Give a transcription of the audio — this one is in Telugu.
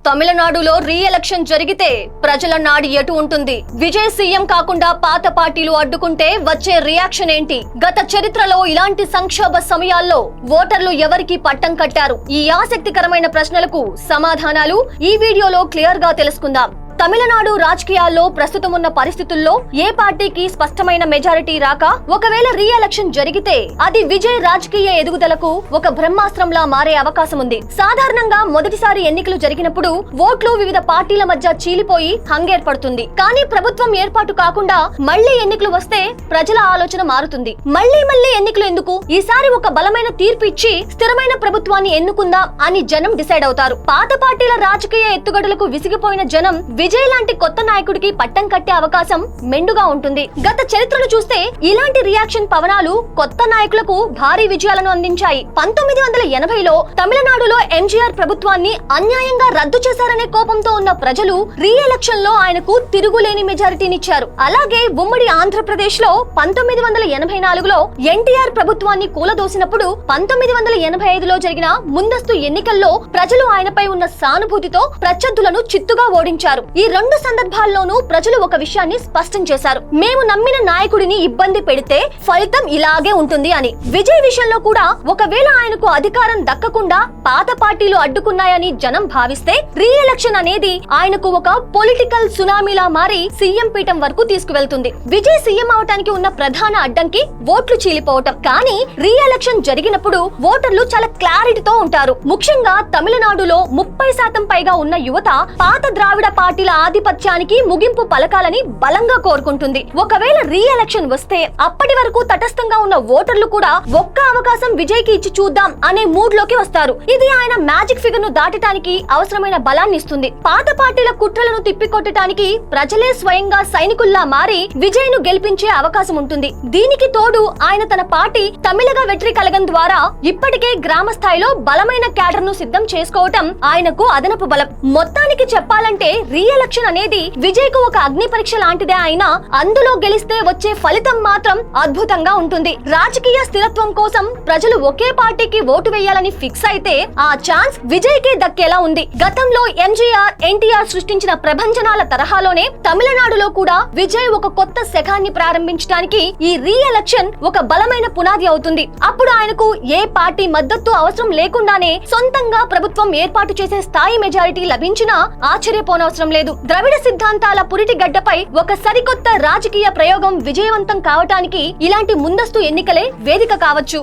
తమిళనాడులో రీ ఎలక్షన్ జరిగితే ప్రజల నాడి ఎటు ఉంటుంది? విజయ్ సీఎం కాకుండా పాత పార్టీలు అడ్డుకుంటే వచ్చే రియాక్షన్ ఏంటి? గత చరిత్రలో ఇలాంటి సంక్షోభ సమయాల్లో ఓటర్లు ఎవరికి పట్టం కట్టారు? ఈ ఆసక్తికరమైన ప్రశ్నలకు సమాధానాలు ఈ వీడియోలో క్లియర్ గా తెలుసుకుందాం. తమిళనాడు రాజకీయాల్లో ప్రస్తుతం ఉన్న పరిస్థితుల్లో ఏ పార్టీకి స్పష్టమైన మెజారిటీ రాక ఒకవేళ రీ ఎలక్షన్ జరిగితే అది విజయ్ రాజకీయ ఎదుగుదలకు ఒక బ్రహ్మాస్త్రంలా మారే అవకాశం ఉంది. సాధారణంగా మొదటిసారి ఎన్నికలు జరిగినప్పుడు ఓట్లు వివిధ పార్టీల మధ్య చీలిపోయి హంగేర్పడుతుంది. కానీ ప్రభుత్వం ఏర్పాటు కాకుండా మళ్లీ ఎన్నికలు వస్తే ప్రజల ఆలోచన మారుతుంది. మళ్లీ ఎన్నికలు ఎందుకు? ఈసారి ఒక బలమైన తీర్పు ఇచ్చి స్థిరమైన ప్రభుత్వాన్ని ఎన్నుకుందాం అని జనం డిసైడ్ అవుతారు. పాత పార్టీల రాజకీయ ఎత్తుగడలకు విసిగిపోయిన జనం విజయ్ లాంటి కొత్త నాయకుడికి పట్టం కట్టే అవకాశం మెండుగా ఉంటుంది. గత చరిత్రను చూస్తే ఇలాంటి రియాక్షన్ పవనాలు కొత్త నాయకులకు భారీ విజయాలను అందించాయి. 1980లో తమిళనాడులో ఎంజీఆర్ ప్రభుత్వాన్ని అన్యాయంగా రద్దు చేశారనే కోపంతో ఉన్న ప్రజలు రీ ఎలక్షన్ లో ఆయనకు తిరుగులేని మెజారిటీనిచ్చారు. అలాగే ఉమ్మడి ఆంధ్రప్రదేశ్ లో 1984లో ఎన్టీఆర్ ప్రభుత్వాన్ని కూలదోసినప్పుడు 1985లో జరిగిన ముందస్తు ఎన్నికల్లో ప్రజలు ఆయనపై ఉన్న సానుభూతితో ప్రత్యర్థులను చిత్తుగా ఓడించారు. ఈ రెండు సందర్భాల్లోనూ ప్రజలు ఒక విషయాన్ని స్పష్టం చేశారు: మేము నమ్మిన నాయకుడిని ఇబ్బంది పెడితే ఫలితం ఇలాగే ఉంటుంది అని. విజయ్ విషయంలో కూడా ఒకవేళ ఆయనకు అధికారం దక్కకుండా పాత పార్టీలు అడ్డుకున్నాయని జనం భావిస్తే రీ ఎలక్షన్ అనేది ఆయనకు ఒక పొలిటికల్ సునామీలా మారి సీఎం పీఠం వరకు తీసుకువెళ్తుంది. విజయ్ సీఎం అవటానికి ఉన్న ప్రధాన అడ్డంకి ఓట్లు చీలిపోవటం. కానీ రీ ఎలక్షన్ జరిగినప్పుడు ఓటర్లు చాలా క్లారిటీతో ఉంటారు. ముఖ్యంగా తమిళనాడులో 30% పైగా ఉన్న యువత పాత ద్రావిడ పార్టీల ఆధిపత్యానికి ముగింపు పలకాలని బలంగా కోరుకుంటుంది. ఒకవేళ రీ ఎలక్షన్ వస్తే అప్పటి వరకు తటస్థంగా ఉన్న ఓటర్లు కూడా ఒక్క అవకాశం విజయ్ కి ఇచ్చి చూద్దాం అనే మూడ్ లోకి వస్తారు. ఇది ఆయన మ్యాజిక్ ఫిగర్ ను దాటడానికి అవసరమైన బలాన్ని ఇస్తుంది. పాత పార్టీల కుట్రలను తిప్పికొట్టడానికి ప్రజలే స్వయంగా సైనికుల్లా మారి విజయ్ ను గెలిపించే అవకాశం ఉంటుంది. దీనికి తోడు ఆయన తన పార్టీ తమిళగా వెట్రి కలగం ద్వారా ఇప్పటికే గ్రామ స్థాయిలో బలమైన క్యాడర్ ను సిద్ధం చేసుకోవటం ఆయనకు అదనపు బలం. మొత్తానికి చెప్పాలంటే రీ ఎలక్షన్ అనేది విజయ్ కు ఒక అగ్ని పరీక్ష లాంటిదే. అయినా అందులో గెలిస్తే వచ్చే ఫలితం మాత్రం అద్భుతంగా ఉంటుంది. రాజకీయ స్థిరత్వం కోసం ప్రజలు ఒకే పార్టీకి ఓటు వేయాలని ఫిక్స్ అయితే ఆ ఛాన్స్ విజయ్ కి దక్కేలా ఉంది. గతంలో ఎంజీఆర్, ఎన్టీఆర్ సృష్టించిన ప్రభంజనాల తరహాలోనే తమిళనాడులో కూడా విజయ్ ఒక కొత్త శకాన్ని ప్రారంభించడానికి ఈ రీ ఎలక్షన్ ఒక బలమైన పునాది అవుతుంది. అప్పుడు ఆయనకు ఏ పార్టీ మద్దతు అవసరం లేకుండానే సొంతంగా ప్రభుత్వం ఏర్పాటు చేసే స్థాయి మెజారిటీ లభించినా ఆశ్చర్యపోనవసరం లేదు. ద్రవిడ సిద్ధాంతాల పురిటి గడ్డపై ఒక సరికొత్త రాజకీయ ప్రయోగం విజయవంతం కావటానికి ఇలాంటి ముందస్తు ఎన్నికలే వేదిక కావచ్చు.